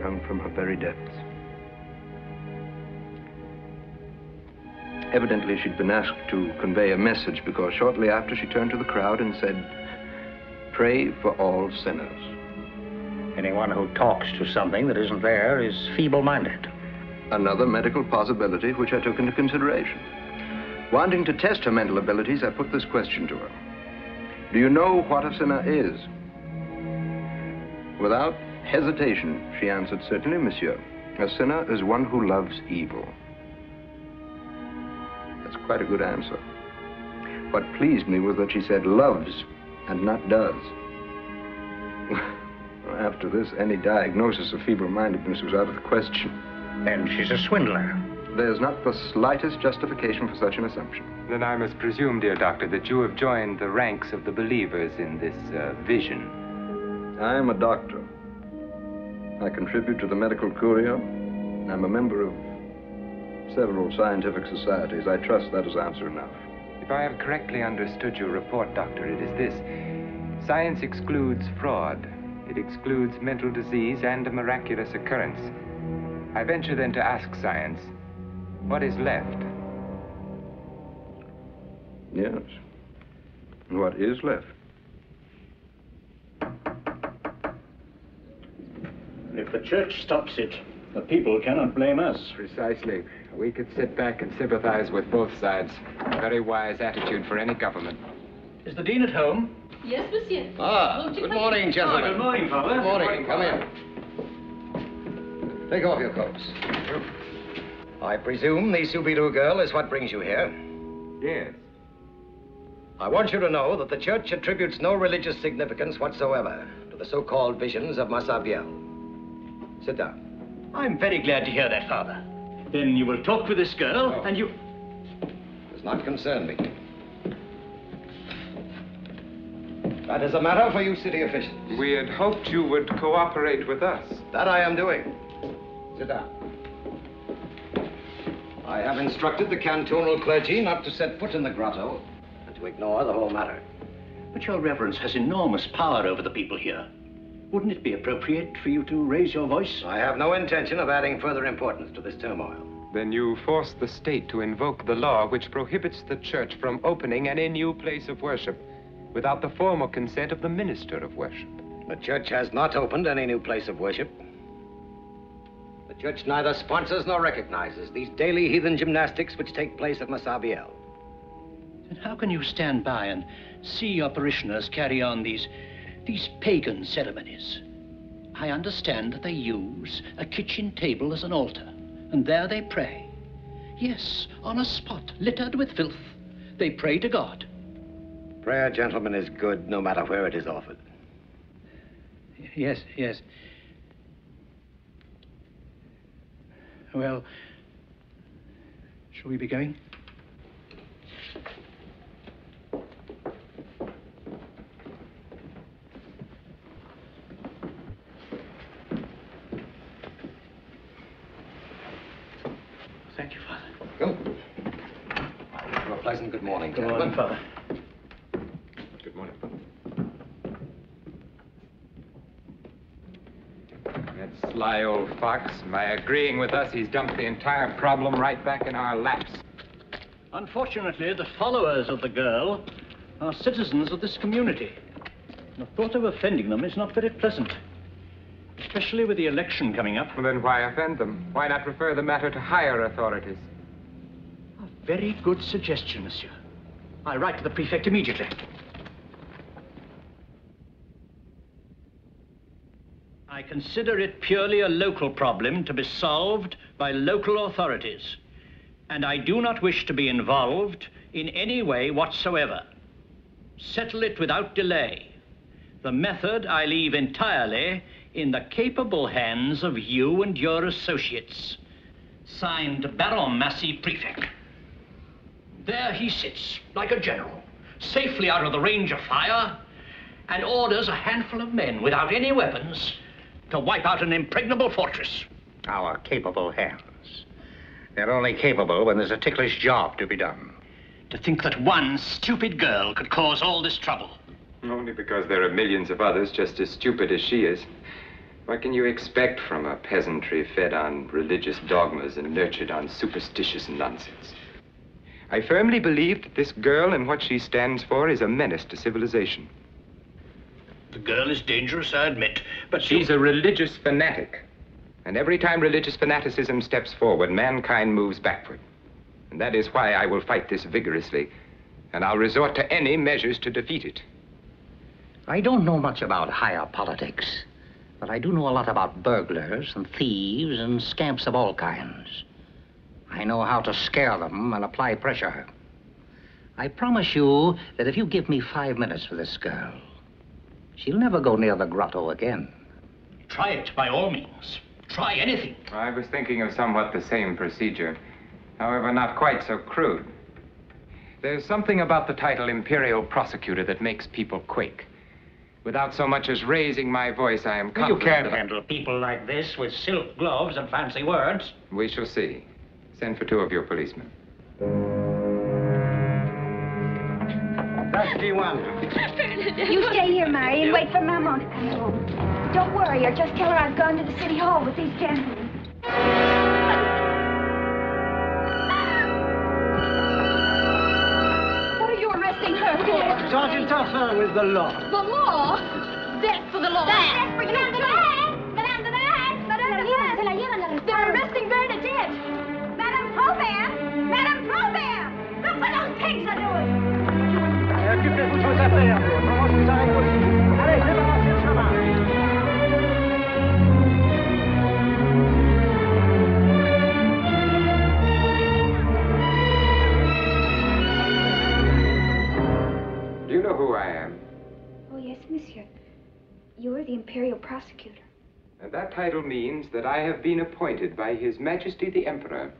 hung from her very depths. Evidently, she'd been asked to convey a message because shortly after she turned to the crowd and said, "Pray for all sinners." Anyone who talks to something that isn't there is feeble-minded. Another medical possibility which I took into consideration. Wanting to test her mental abilities, I put this question to her. "Do you know what a sinner is?" Without hesitation, she answered, "Certainly, monsieur. A sinner is one who loves evil." That's quite a good answer. What pleased me was that she said loves and not does. After this, any diagnosis of feeble-mindedness was out of the question. Then she's a swindler. There's not the slightest justification for such an assumption. Then I must presume, dear doctor, that you have joined the ranks of the believers in this vision. I am a doctor. I contribute to the medical courier. I'm a member of several scientific societies. I trust that is answer enough. If I have correctly understood your report, doctor, it is this. Science excludes fraud. It excludes mental disease and a miraculous occurrence. I venture then to ask science, what is left? Yes. And what is left? If the church stops it, the people cannot blame us. Precisely. We could sit back and sympathize with both sides. A very wise attitude for any government. Is the dean at home? Yes, monsieur. Good morning, gentlemen. Good morning, Father. Good morning. Come in. Take off your coats. I presume the Subiru girl is what brings you here. Yes. I want you to know that the church attributes no religious significance whatsoever to the so-called visions of Massabielle. Sit down. I'm very glad to hear that, Father. Then you will talk with this girl, and you... Does not concern me. That is a matter for you city officials. We had hoped you would cooperate with us. That I am doing. Sit down. I have instructed the cantonal clergy not to set foot in the grotto and to ignore the whole matter. But your reverence has enormous power over the people here. Wouldn't it be appropriate for you to raise your voice? I have no intention of adding further importance to this turmoil. Then you force the state to invoke the law which prohibits the church from opening any new place of worship without the formal consent of the minister of worship. The church has not opened any new place of worship. The church neither sponsors nor recognizes these daily heathen gymnastics which take place at Massabielle. Then how can you stand by and see your parishioners carry on these pagan ceremonies? I understand that they use a kitchen table as an altar, and there they pray. Yes, on a spot littered with filth, they pray to God. Prayer, gentlemen, is good no matter where it is offered. Yes, yes. Well, shall we be going? Thank you, Father. Go. I wish you a pleasant good morning, Good gentlemen. morning, Father. Good morning. That sly old fox, by agreeing with us, he's dumped the entire problem right back in our laps. Unfortunately, the followers of the girl are citizens of this community. The thought of offending them is not very pleasant, especially with the election coming up. Well, then why offend them? Why not refer the matter to higher authorities? A very good suggestion, monsieur. I'll write to the prefect immediately. I consider it purely a local problem to be solved by local authorities, and I do not wish to be involved in any way whatsoever. Settle it without delay. The method I leave entirely in the capable hands of you and your associates. Signed, Baron Massey, Prefect. There he sits, like a general, safely out of the range of fire, and orders a handful of men without any weapons to wipe out an impregnable fortress. Our capable hands. They're only capable when there's a ticklish job to be done. To think that one stupid girl could cause all this trouble. Only because there are millions of others just as stupid as she is. What can you expect from a peasantry fed on religious dogmas and nurtured on superstitious nonsense? I firmly believe that this girl and what she stands for is a menace to civilization. The girl is dangerous, I admit, but She's a religious fanatic. And every time religious fanaticism steps forward, mankind moves backward. And that is why I will fight this vigorously. And I'll resort to any measures to defeat it. I don't know much about higher politics, but I do know a lot about burglars and thieves and scamps of all kinds. I know how to scare them and apply pressure. I promise you that if you give me 5 minutes for this girl, she'll never go near the grotto again. try it by all means. Try anything. I was thinking of somewhat the same procedure, however, not quite so crude. There's something about the title Imperial Prosecutor that makes people quake. Without so much as raising my voice, I am confident You can't that handle people like this with silk gloves and fancy words. We shall see. Send for 2 of your policemen. That's G1. You stay here, Mary, and wait for Mama to come home. Don't worry, or just tell her I've gone to the city hall with these gentlemen. What are you arresting her for? Sergeant Arthur with the law. The law? That's for the law. That's for you. They're arresting Bernadette. Madame Probert! Madame Probert! Look what those pigs are doing! Occupez-vous de vos affaires. Comment je vous arrête aussi? Allez, débarrassez le chemin. Do you know who I am? Oh, yes, monsieur. You are the Imperial Prosecutor. And that title means that I have been appointed by His Majesty the Emperor.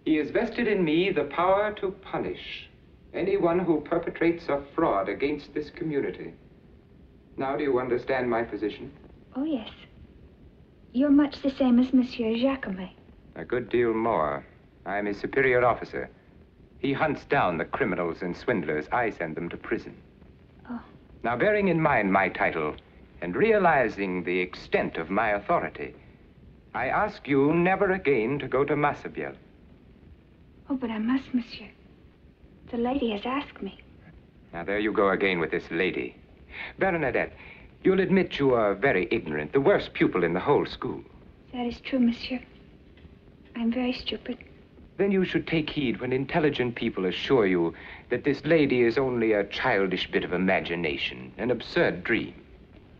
He has vested in me the power to punish anyone who perpetrates a fraud against this community. Now, do you understand my position? Oh, yes. You're much the same as Monsieur Jacomet. A good deal more. I am his superior officer. He hunts down the criminals and swindlers. I send them to prison. Oh. Now, bearing in mind my title and realizing the extent of my authority, I ask you never again to go to Massabielle. Oh, but I must, monsieur. The lady has asked me. Now, there you go again with this lady. Bernadette, you'll admit you are very ignorant, the worst pupil in the whole school. That is true, monsieur. I'm very stupid. Then you should take heed when intelligent people assure you that this lady is only a childish bit of imagination, an absurd dream.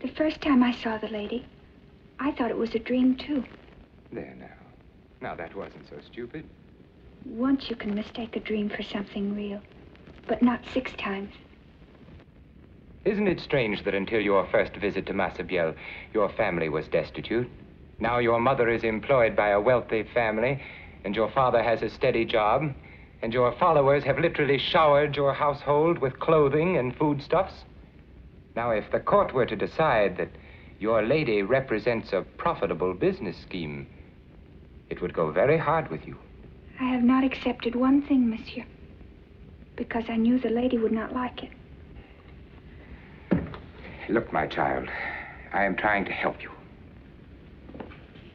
The first time I saw the lady, I thought it was a dream, too. There now. Now, that wasn't so stupid. Once you can mistake a dream for something real, but not 6 times. Isn't it strange that until your first visit to Massabielle, your family was destitute? Now your mother is employed by a wealthy family, and your father has a steady job, and your followers have literally showered your household with clothing and foodstuffs? Now, if the court were to decide that your lady represents a profitable business scheme, it would go very hard with you. I have not accepted one thing, monsieur, because I knew the lady would not like it. Look, my child, I am trying to help you.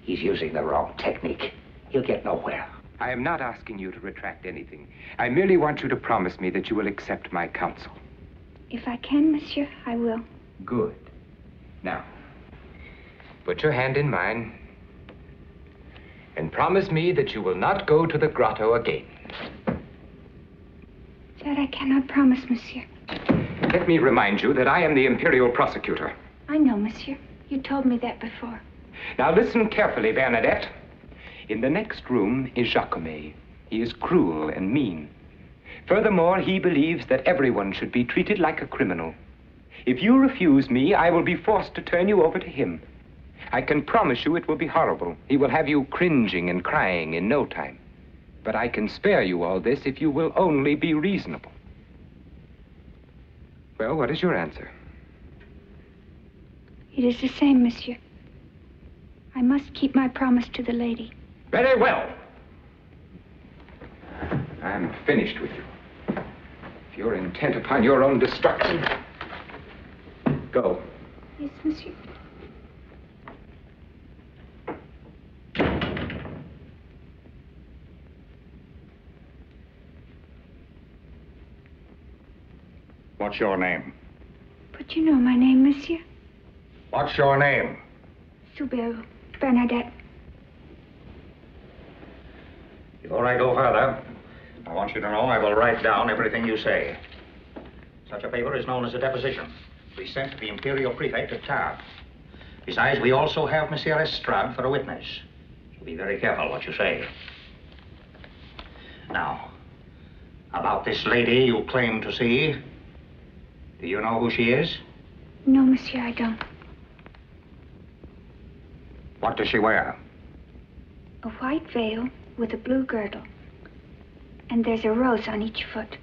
He's using the wrong technique. He'll get nowhere. I am not asking you to retract anything. I merely want you to promise me that you will accept my counsel. If I can, monsieur, I will. Good. Now, put your hand in mine and promise me that you will not go to the grotto again. That I cannot promise, monsieur. Let me remind you that I am the Imperial Prosecutor. I know, monsieur. You told me that before. Now listen carefully, Bernadette. In the next room is Jacomet. He is cruel and mean. Furthermore, he believes that everyone should be treated like a criminal. If you refuse me, I will be forced to turn you over to him. I can promise you it will be horrible. He will have you cringing and crying in no time. But I can spare you all this if you will only be reasonable. Well, what is your answer? It is the same, monsieur. I must keep my promise to the lady. Very well. I'm finished with you. If you're intent upon your own destruction, go. Yes, monsieur. What's your name? But you know my name, monsieur. What's your name? ThSngOfBrndttE. Before I go further, I want you to know I will write down everything you say. Such a paper is known as a deposition. We sent to the Imperial Prefect at Tarbes. Besides, we also have Monsieur Estrade for a witness. So be very careful what you say. Now, about this lady you claim to see, do you know who she is? No, monsieur, I don't. What does she wear? A white veil with a blue girdle. And there's a rose on each foot.